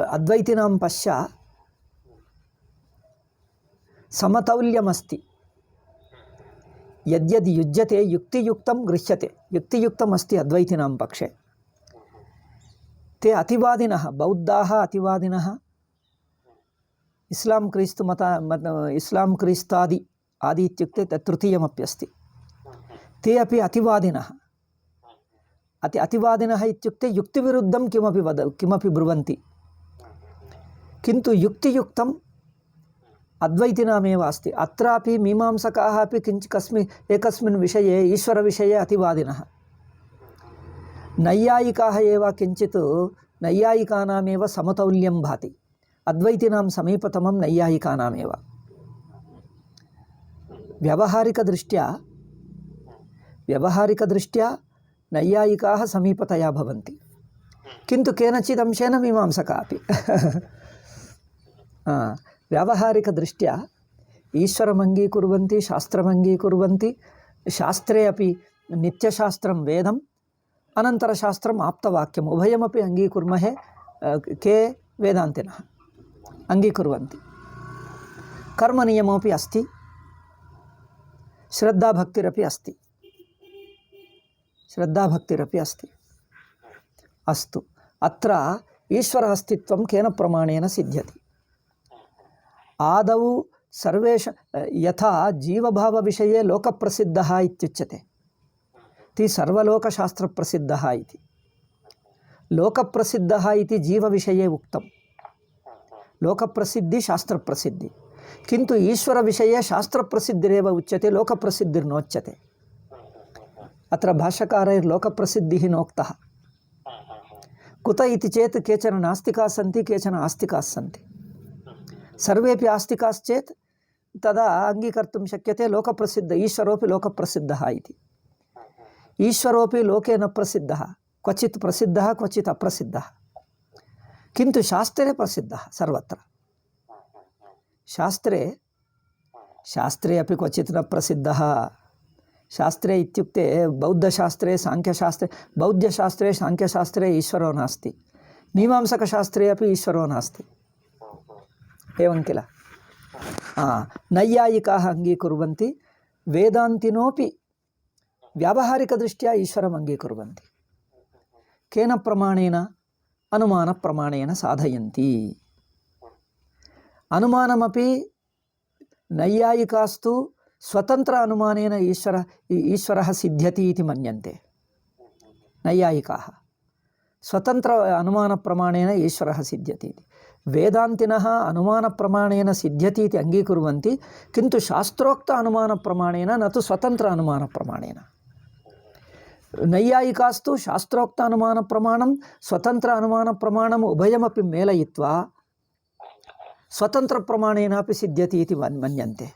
अद्वैतिनां पश्य समतौल्यमस्ति। यद्यद् युज्यते युक्तियुक्तं गृह्यते। युक्तियुक्तम् अस्ति अद्वैतिनां पक्षे। ते अतिवादिनः, बौद्धाः अतिवादिनः, इस्लां क्रीस्तादि आदि इत्युक्ते तत् तृतीयमप्यस्ति। ते अपि अतिवादिनः। अतिवादिनः इत्युक्ते युक्तिविरुद्धं किमपि ब्रुवन्ति। किन्तु युक्तियुक्तम् अद्वैतिनामेव अस्ति। अत्रापि मीमांसकाः अपि एकस्मिन् विषये, ईश्वरविषये अतिवादिनः। नैयायिकाः एव किञ्चित्, नैयायिकानामेव समतौल्यं भाति। अद्वैतिनां समीपतमं नैयायिकानामेव। व्यावहारिकदृष्ट्या नैयायिकाः समीपतया भवन्ति, किन्तु केनचिदंशेन मीमांसका अपि। व्यावहारिकदृष्ट्या ईश्वरमङ्गीकुर्वन्ति, शास्त्रमङ्गीकुर्वन्ति। शास्त्रे अपि नित्यशास्त्रं वेदम्, अनन्तरशास्त्रम् आप्तवाक्यम्, उभयमपि अङ्गीकुर्महे। के वेदान्तिनः अङ्गीकुर्वन्ति। कर्मनियमोपि अस्ति, श्रद्धाभक्तिरपि अस्ति। अस्तु, अत्र ईश्वर अस्तित्वं केन प्रमाणेन सिद्ध्यति? आदौ यथा जीवभावविषये लोकप्रसिद्धः इत्युच्यते, सर्वलोकशास्त्रप्रसिद्धः इति। ಲೋಕಪ್ರಸಿದ್ಧಃ ಇತಿ ಜೀವವಿಷಯೇ ಉಕ್ತಂ. ಲೋಕಪ್ರಸಿದ್ಧಿ ಶಾಸ್ತ್ರಪ್ರಸಿದ್ಧಿ. ಕಿಂತು ಈಶ್ವರವಿಷಯೇ ಶಾಸ್ತ್ರಪ್ರಸಿದ್ಧಿರೇವ ಉಚ್ಯತೆ, ಲೋಕಪ್ರಸಿದ್ಧಿರ್ನೋಚ್ಯತೆ. ಅತ್ರ ಭಾಷ್ಯಕಾರೈರ್ಲೋಕಪ್ರಸಿದ್ಧಿಃ ನೋಕ್ತಃ. ಕುತ ಇತಿ ಚೇತ್ ಕೇಚನ ನಾಸ್ತಿಕಾಃ ಸಂತಿ, ಕೇಚನ ಆಸ್ತಿಕಾಃ ಸಂತಿ. ಸರ್ವೇಪಿ ಆಸ್ತಿಕಾಶ್ಚೇತ್ ತದಾ ಅಂಗೀಕರ್ತು ಶಕ್ಯತೆ ಲೋಕಪ್ರಸಿದ್ಧ ಈಶ್ವರೋಪಿ ಲೋಕಪ್ರಸಿದ್ಧಃ ಇತಿ. ಈಶ್ವರೋಪಿ ಲೋಕೆ ನ ಪ್ರಸಿದ್ಧಃ, ಕ್ವಚಿತ್ ಪ್ರಸಿದ್ಧಃ ಕ್ವಚಿತ್ ಅಪ್ರಸಿದ್ಧಃ. ಕಿಂತು ಶಾಸ್ತ್ರೇ ಪ್ರಸಿದ್ಧಃ ಸರ್ವತ್ರ. ಶಾಸ್ತ್ರೇ ಅಪಿ ಕ್ವಚಿತ್ ನ ಪ್ರಸಿದ್ಧಃ. ಶಾಸ್ತ್ರೇ ಇತ್ಯುಕ್ತೆ ಬೌದ್ಧಶಾಸ್ತ್ರೇ ಸಾಂಖ್ಯಶಾಸ್ತ್ರೇ, ಬೌದ್ಧಶಾಸ್ತ್ರೇ ಸಾಂಖ್ಯಶಾಸ್ತ್ರೇ ಈಶ್ವರೋ ನಾಸ್ತಿ, ಮೀಮಾಂಸಕಶಾಸ್ತ್ರೇ ಅಪಿ ಈಶ್ವರೋ ನಾಸ್ತಿ. ಏವಂ ಕಿಲ. ನೈಯಾಯಿಕಾಃ ಅಂಗೀಕುರ್ವಂತಿ, ವೇದಾಂತಿನೋಪಿ ವ್ಯಾವಹಾರಿಕದೃಷ್ಟ್ಯಾ ಈಶ್ವರಂ ಅಂಗೀಕುರ್ವಂತಿ. ಕೇನ ಪ್ರಮಾಣೇನ? ಅನುಮಾನ ಪ್ರಮಾಣೇನ ಸಾಧಯಂತಿ. ಅನುಮಾನಮಪಿ ನೈಯಾಯಿಕಾಸ್ತು ಸ್ವತಂತ್ರ ಅನುಮಾನೇನ ಈಶ್ವರಃ ಸಿದ್ಧ್ಯತಿ ಇತಿ ಮನ್ಯಂತೆ. ನೈಯಾಯಿಕಾಃ ಸ್ವತಂತ್ರ ಅನುಮಾನ ಪ್ರಮಾಣೇನ ಈಶ್ವರಃ ಸಿದ್ಧ್ಯತಿ ಇತಿ. ವೇದಾಂತಿನಃ ಅನುಮಾನ ಪ್ರಮಾಣೇನ ಸಿದ್ಧ್ಯತಿ ಇತಿ ಅಂಗೀಕುರ್ವಂತಿ, ಕಿಂತು ಶಾಸ್ತ್ರೋಕ್ತ ಅನುಮಾನ ಪ್ರಮಾಣೇನ ನತು ಸ್ವತಂತ್ರ ಅನುಮಾನ ಪ್ರಮಾಣೇನ. ನೈಯಾಯಿಕಾಸ್ತು ಶಾಸ್ತ್ರೋಕ್ತ ಅನುಮಾನ ಪ್ರಮಾಣಂ ಸ್ವತಂತ್ರ ಅನುಮಾನ ಪ್ರಮಾಣಂ ಉಭಯಮಪಿ ಮೇಲಯಿತ್ವಾ ಸ್ವತಂತ್ರ ಪ್ರಮಾಣೇನಾಪಿ ಸಿದ್ಧ್ಯತಿ ಇತಿ ಮನ್ಯಂತೆ.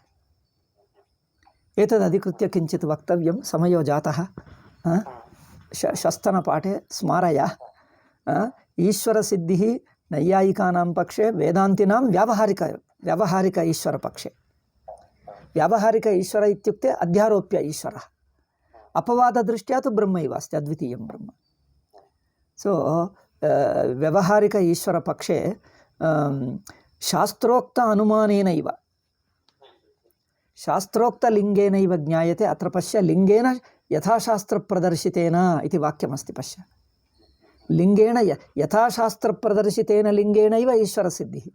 ಏತದಧಿಕೃತ್ಯ ಕಿಂಚಿತ್ ವಕ್ತವ್ಯಂ, ಸಮಯೋ ಜಾತಃ. ಶಸ್ತನಪಾಠೆ ಸ್ಮಾರಯ. ಈಶ್ವರಸಿದ್ಧಿಃ ನೈಯಾಯಿಕಾನಾಂ ಪಕ್ಷೆ, ವೇದಾಂತಿನಾಂ ವ್ಯಾವಹಾರಿಕ ಈಶ್ವರ ಪಕ್ಷೆ. ವ್ಯಾವಹಾರಿಕ ಈಶ್ವರ ಇತ್ಯುಕ್ತೆ ಅಧ್ಯಾರೋಪ್ಯ ಈಶ್ವರ. ಅಪವಾದದೃಷ್ಟ್ಯಾ ತು ಬ್ರಹ್ಮೈವ ಅಸ್ತಿ, ಅದ್ವಿತೀಯಂ ಬ್ರಹ್ಮ. ಸೊ ವ್ಯಾವಹಾರಿಕ ಈಶ್ವರ ಪಕ್ಷೆ ಶಾಸ್ತ್ರೋಕ್ತ ಅನುಮಾನೇನೈವ, ಶಾಸ್ತ್ರೋಕ್ತ ಲಿಂಗೇನೈವ ಜ್ಞಾಯತೆ. ಅತ್ರ ಪಶ್ಯ ಲಿಂಗೇನ ಯಥಾಶಾಸ್ತ್ರ ಪ್ರದರ್ಶಿತೇನ ಇತಿ ವಾಕ್ಯಮಸ್ತಿ. ಪಶ್ಯ, ಲಿಂಗೇಣ ಯಥಾಶಾಸ್ತ್ರ ಪ್ರದರ್ಶಿತೇನ ಲಿಂಗೇನೈವ ಈಶ್ವರಸಿದ್ಧಿಃ.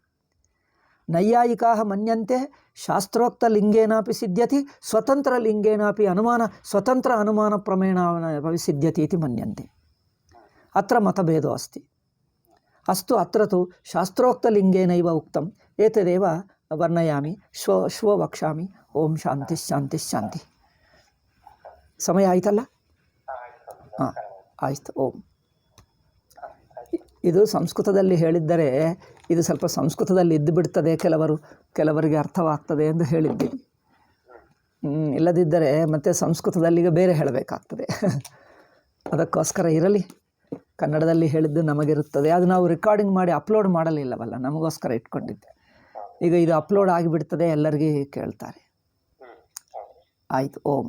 ನೈಯಾಯಿಕಾಃ ಮನ್ಯಂತೆ ಶಾಸ್ತ್ರೋಕ್ತ ಲಿಂಗೇನಾಪಿ ಸಿದ್ಧ್ಯತಿ, ಸ್ವತಂತ್ರ ಲಿಂಗೇನಾಪಿ ಸ್ವತಂತ್ರ ಅನುಮಾನ ಪ್ರಮೇಣ ಸಿದ್ಧ್ಯತಿ ಇತಿ ಮನ್ಯಂತೆ. ಅತ್ರ ಮತಭೇದೋ ಅಸ್ತಿ. ಅಸ್ತು ಅತ್ರ ತು ಶಾಸ್ತ್ರೋಕ್ತ ಲಿಂಗೇನೈವ ಉಕ್ತಂ, ಏತದೇವ ವರ್ಣಯಾಮಿ, ಶ್ವ ವಕ್ಷ್ಯಾಮಿ. ಓಂ ಶಾಂತಿ ಶಾಂತಿ ಶಾಂತಿ. ಸಮಯ ಆಯ್ತಲ್ಲ? ಹಾಂ ಆಯ್ತು. ಓಂ. ಇದು ಸಂಸ್ಕೃತದಲ್ಲಿ ಹೇಳಿದ್ದರೆ ಇದು ಸ್ವಲ್ಪ ಸಂಸ್ಕೃತದಲ್ಲಿ ಇದ್ದು ಬಿಡ್ತದೆ, ಕೆಲವರಿಗೆ ಅರ್ಥವಾಗ್ತದೆ ಎಂದು ಹೇಳಿದ್ದೀವಿ. ಇಲ್ಲದಿದ್ದರೆ ಮತ್ತೆ ಸಂಸ್ಕೃತದಲ್ಲಿಗೆ ಬೇರೆ ಹೇಳಬೇಕಾಗ್ತದೆ. ಅದಕ್ಕೋಸ್ಕರ ಇರಲಿ, ಕನ್ನಡದಲ್ಲಿ ಹೇಳಿದ್ದು ನಮಗಿರುತ್ತದೆ. ಅದು ನಾವು ರೆಕಾರ್ಡಿಂಗ್ ಮಾಡಿ ಅಪ್ಲೋಡ್ ಮಾಡಲಿಲ್ಲವಲ್ಲ, ನಮಗೋಸ್ಕರ ಇಟ್ಕೊಂಡಿದ್ದೆ. ಈಗ ಇದು ಅಪ್ಲೋಡ್ ಆಗಿಬಿಡ್ತದೆ, ಎಲ್ಲರಿಗೂ ಕೇಳ್ತಾರೆ. ಆಯಿತು. ಓಂ.